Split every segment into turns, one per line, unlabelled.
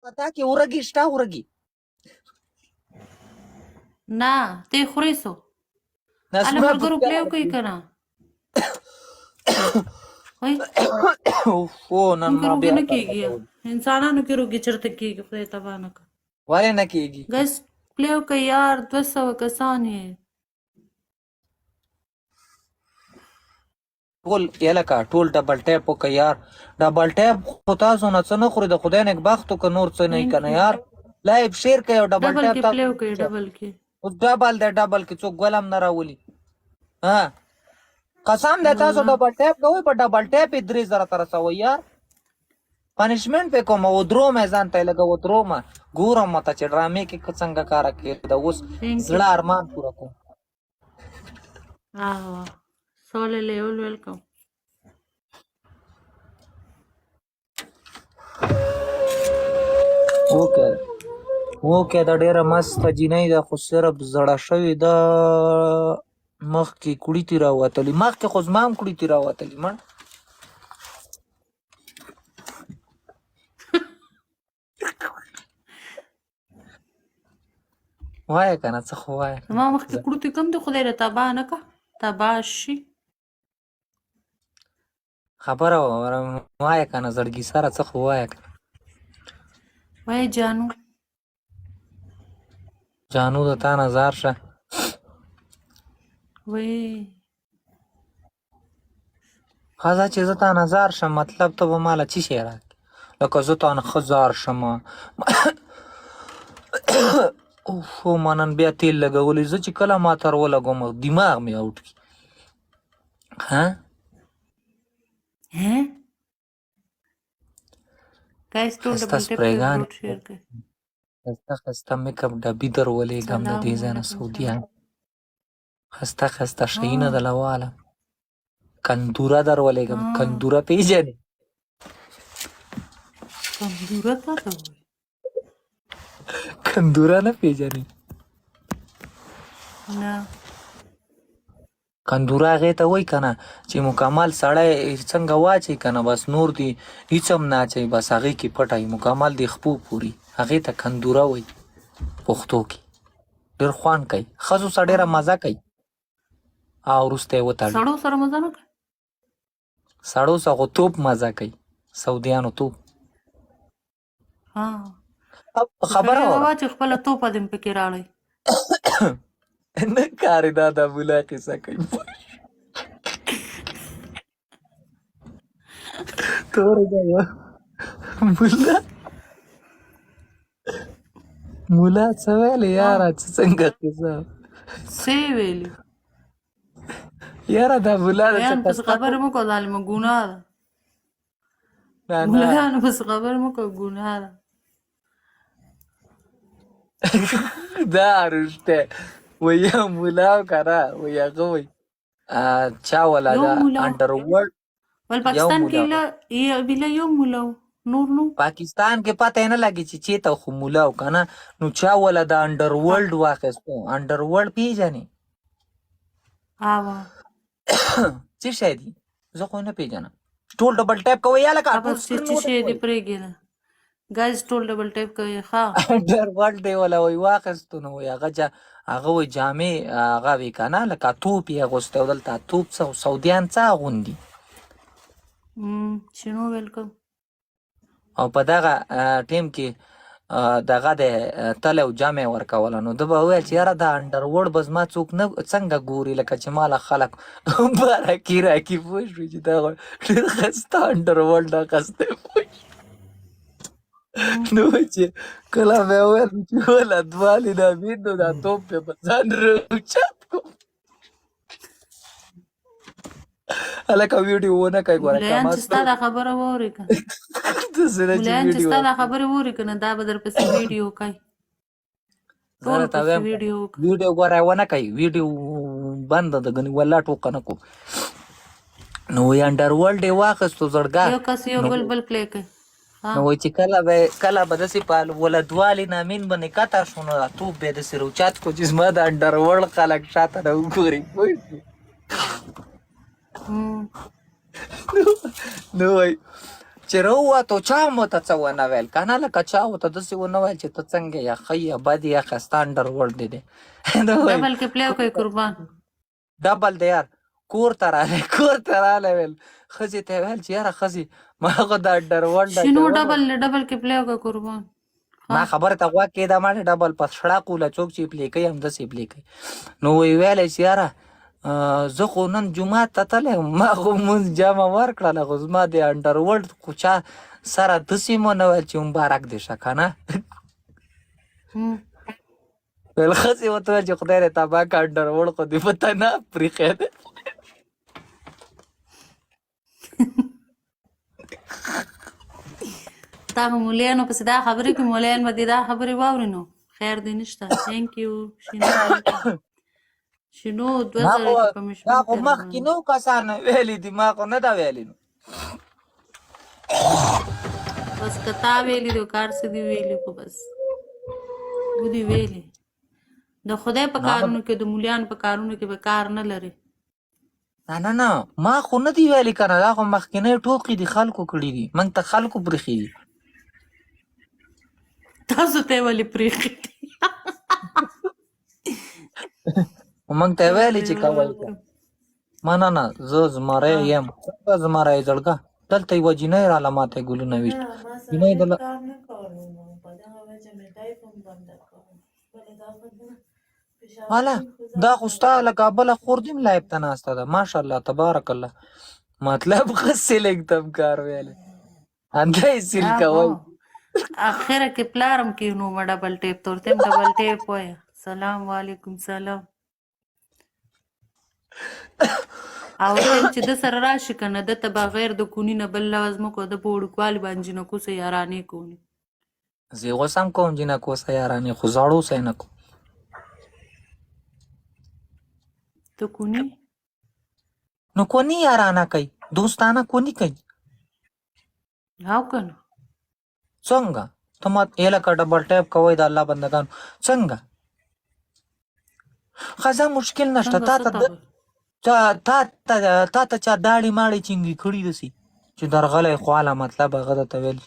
پتا کې ورګي شته ورګي
نه ته خوري سو اله ملګرو پلیو کوي کنه وای
او نن ما
روګي
بیا
نه کیږي انسانانو کې روګي چرته کیږي خدای تبا نه کړ
وای نه کیږي
ګس پلیو کوي یار 200 کسان یې
ټول یلکا ټول ډبل ټیپ وکړه یار ډبل ټیپ خو تاسو نه څه نه خوري د خدای نیک بخت وکړه نور څه نه کنه یار لایب شیر کوي او ډبل
ډبل
ټیپ
کې پلیو کوي ډبل کې
اوس ډبل دی ډبل کې څوک ګلم نه راولي ها قسم دی تاسو ډبل ټیپ کوئ په ډبل ټیپ یې 3000 ته رسوئ یار پنشمنټ پې کوم ودرومه ځان ته یې لږه ودرومه ګورم ته چې ډرامې کې څنګه کاره کوي د اوس زړه ارمان پوره کوم
Sole Leol, welcome.
اوکې دا ډیره مست جینۍ ده خو صرف زړه شوې ده مخکې کوړي تې راوتلي مخکې خو زما هم کوړي تې راوتلي مړ وایه که نه څه خو وایه
زما مخکې کړوتې کم دی خدای له تباه نه که تباه شي
خبره وایه که نه زړګي سره څه خو وایه که
وایه جانو
جانو د تا نظر شه
وایي
ښځه چې زه تا نظر شم مطلب ته به ماله څه شی راکړې لکه زه تا نه ښه زار شم اوف ما نن بیا تیل لګولی زه چې کله ما تر ولګوم دماغ مې اوټ کي خسته سپریګانې خسته میک اپ ډبي در ولېږم د دې ځای نه سعودیه خسته خسته شیونه دله والم کندوره در ولېږم کندوره پېژنې
کندوره څه ته وایي
کندوره نه پېژنې
نه
کندوره هغې ته وایي که نه چې مکمل سړی څنګه واچوي که نه بس نور دې هېڅ هم نه اچوي بس هغې کې پټوي مکمل دې خپو پوري هغې ته کندوره وایي پښتو کې ډېر خوند کوي ښځو سره ډېره مزه کوي او وروسته یې وتړي
سړو سره مزه نه کوي
سړو سره خو توپ مزه کوي سعودیانو توپ خبره
وه چې خپله توپه دې پکې راړئ
نه کارې دا د مولا قصه کوي توره ده مولا مولا څه ویلې یاره چې څنګه قصه
څه یې ویلي
یاره دا مولا
ملایانو پسې خبرې مه کوه ظالمه ګناه ده ملایانو پسې خبرې مه کوه ګناه ده
دا رشته وی یو مولا که نه وی هغه وی چا ولا دا انډرورلډ
ول پاکستان کې بله یو مولا و نور نو
پاکستان کې پته یې نه لګي چې چېرته خو مولا و که نه نو چا ولا دا انډرورلډ واخیستو انډرورلډ پېژنې څه شی دي زه خو نه پېژنم ټول ډبل ټایپ کوئ یا لکه
څه شی دي پرېږده ګایز ټول ډبل ټایپ کوي ښه
انډرورلډ دی ولا وی واخیستو نو وی هغه وی جامې هغه وی که نه لکه توپ یې اغوستی و دلته توپ څه سعودیان څه اغوندي
شنو ویلکم
او په دغه ټیم کې دغه د تل او جامې ورکوله نو ده به وویل چې یاره دا انډرورلډ به زما څوک نه څنګه ګوري لکه چې ماله خلک بارکي راکي پوه شوې چې دا ډېر ښایسته انډرورلډ اخیستی پوه نو چې کله مې وویل چې وله دوالې دا مین نو دا توپ مې په ځان راوچت کړو هلکه ویډیو ونه کوي ګوره
ملایان چې ستا دا خبره واوري که ملایان چې ستا دا خبرې واوري که نه دا به در پسې ویډیو کوي ټول پسې ویډیو
ګوره ونه کوي ویډیو بنده ده ګنې والله ټوقه نه کو نو وی انډرورلډ یې واخیستو زړګا
یو کس یو بل پلی کوي
نو وایي چې کله به داسې په ولدوالې نامین به نکته شو نو دا توپ به یې داسې راوچت کړو چې زما د انډرورلډ خلک شاته نه وګوري پوه نو وایي چې راووتو چا مو ته څه ونه ویل که نه لکه چا ورته داسې ونه ویل چې ته څنګه یې ښه یې بد یې ښه ستا انډرورلډ دی
ډبل کې پلی کوي قربان
ډبل دی یار کور ته رالی ویل ښځې ته یې ویل چې یاره ښځې ما هغه د انډرورلډ
شنو ډبل کې پلی کوي قربان
ما خبره ته غوږ کېده ما ډبل په شړاقو له څوک چې پلی کوي همداسې پلی کوي نو ویلی چې یاره زه خو نن جومات ته تللی ما خو مونځ جامه ورکړله خو زما د انډرورلډ خو چا سره داسې مو نه ویل چې مبارک دې شه که نه ویل ښځې ورته ویل چې خدای دې تباه که انډرورلډ خو دې په ته نه پرېښی دی
تا خو مولیانو پسې دا خبرې کوي مولیان به دې دا خبرې واوري نو خیر دې نشته تھینک یو شنو دوه
دا
زره
خو
کمیشن
مخکې نو کسانو ویلي دي ما خو نه دا ویلي نو
بس که تا ویلي دي کار څه دي ویلي خو بس ودي ویلي د خدای په کارونو کې د مولیانو په کارونو کې به کار نه لري
نه ما خو نه دی ویلي که نه دا خو مخکینی ټوکې دي خلکو کړي دي موږ ته خلکو پرېښي دي
تاسو ته ولې پرېښي
موږ ته یې ویلي چې کوئ نه زه زمری یم څنګه زمری زړګه دلته یوه جینۍ راله ما ته یې ګلونه ویشت جینۍ دله والا دا خو ستا لکه بله خور دې هم لایب ته ناسته ده ماشاءالله تبارک الله مطلب ښه سیلکتم کار ویلی همدا یې سیل کوئ
اخره کې پلارم کې نو ما ډبل ټیپ ته ورته ډبل ټیپ وایه سلام وعلیکم سلام او چې د سره راشي که نه ده ته بغیر د کوني نه بل لوز مه کوه ده په وړوکوالي باندې جینکو سه یارانې کوي
زه یې اوس هم کوم جینکو سه یارانې خو زړو سه یې نه کوم
ته کوني
نو کوني یارانه کوي دوستانه کوني کوي
او که نه
څنګه ته ما یې لکه ډبل ټیپ کوئ د الله بندګانو څنګه ښځه مشکل نشته تا ته چا داړې ماړې چینګې کړي دسي چې درغلی خواله مطلب هغه درته ویل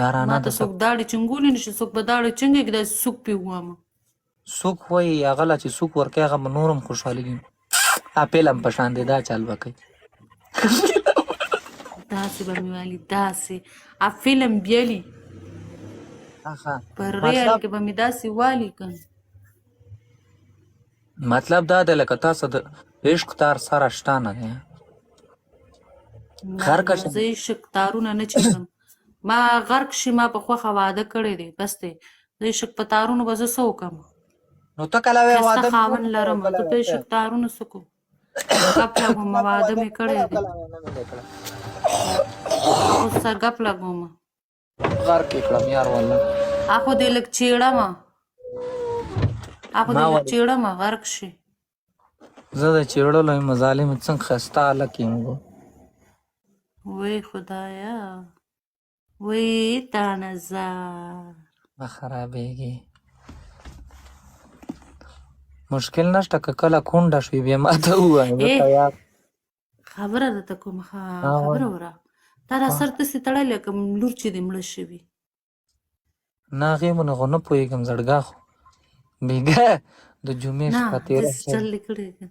یارانه
ما ته څوک داړې چنګولی نشي څوک به داړې چنګې کړي داسې سوک پې ووامه
سوک وایي هغه له چې سوک ورکوي هغه به نور هم خوشحالېږي اپل هم په شان دی دا چل به کوي
داسې به مې والي داسې فلم بیلي پر ریال کې به مې داسې والي که
مطلب دا دی لکه تاسو د عشق تار سره شته نه دی
زه عشق تارونه نه چېږم ما غرق شي ما په خوښه واده کړی دی بس دی د عشق په تارونو به زه څه وکړم
نو ته کله وې واده
ښایسته خاوند لرم زه په عشق تارونو څه کوم ګپ لګوم واده مې کړی دی اوس سر ګپ لګوم
غرق یې کړم یار والله
اخو دې لږ چېړم غرق شي
زه د چېړلو یم ظالم څنګه ښایسته هلک یم
وی خدایا وی تا نظر
به خرابېږي مشکل نشته که کله کونډه شوي بیا ما ته ووایه زه تیار
خبره درته کوم خبره وره تا دا سر داسې تړلی لکه لور چې دې مړه شوي
نه هغې مو نه خو نه پوهېږم زړګا خو بېګا د جمعې شپه تېره
داسې چل دې کړی که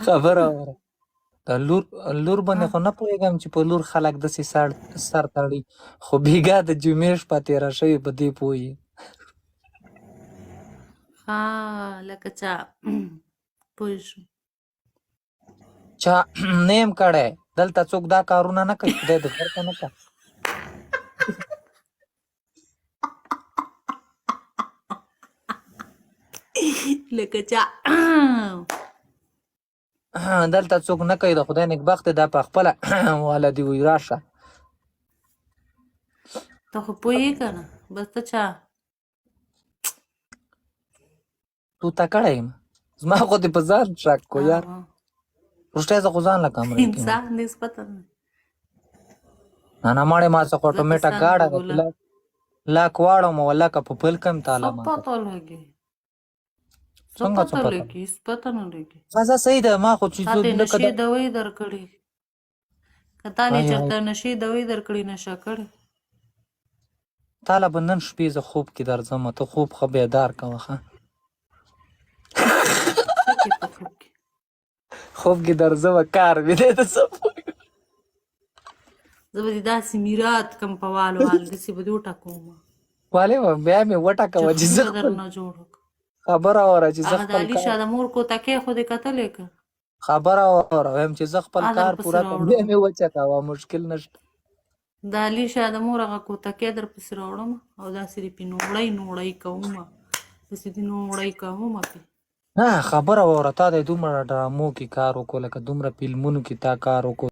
خبره وره د لور باندې خو نه پوهېږم چې په لور خلک داسې سر تړي خو بېګا د جمعې شپه تېره شوې په دې پوهېږي
لکه چا پوه شو
چا نیم کړی دلته څوک دا کارونه نه کوي خدای د غر ته نه کوي
لکه چا
دلته څوک نه کوي د خدای نیکبخت دا په خپله والا دي وي راشه
ته خو پوهېږې که نه بس ته چا
تو تکړه یم زما خو دې په ځان شک کو یار رښتیا زه خو ځان له کمرې کې
انسان نسبتا
نه مړې ما څخه اټومیټک ګاډه ده لاک واړم او لکه په بل کم تعالی
څه
ما
پته لګي څه
څنګه څه
پته
پته
لګي هېڅ پته نه لګي
ښځه صحیح ده ما خو چې
تا دې
لکه
نشې دوی درکړي که تا دې
آی آی
چېرته نشې دوی درکړي نشه کړې
تاله به نن شپې زه خوب کې درځم ته خوب ښه بیدار کوه ښه
څه کې په خوب کې
خوب کې درځم کار مې دی د څه پوهېږم.
زه به دې داسې میرات کم په وال داسې به دې وټکوم
والې وه بیا مې وټکوه چې زه
چخونه
خپل
درنه جوړ کړه
خبره واوره چې زه
هغه د
خپل
علي
کار
شاه د مور کوتکې خو دې کتلې که
خبره واوره وایم چې زه خپل
ما
کار
درپسې
پوره کړم
راوړم
بیا مې وچکوه مشکل نشته
د علي شاه د مور هغه کوتکې در پسې راوړم او داسې دې پې نوړی کومه داسې دې نوړی کومه پې
نه خبره واوره تا د دومره ډرامو کې کار وکړو لکه دومره فلمونو کې تا کار وکړو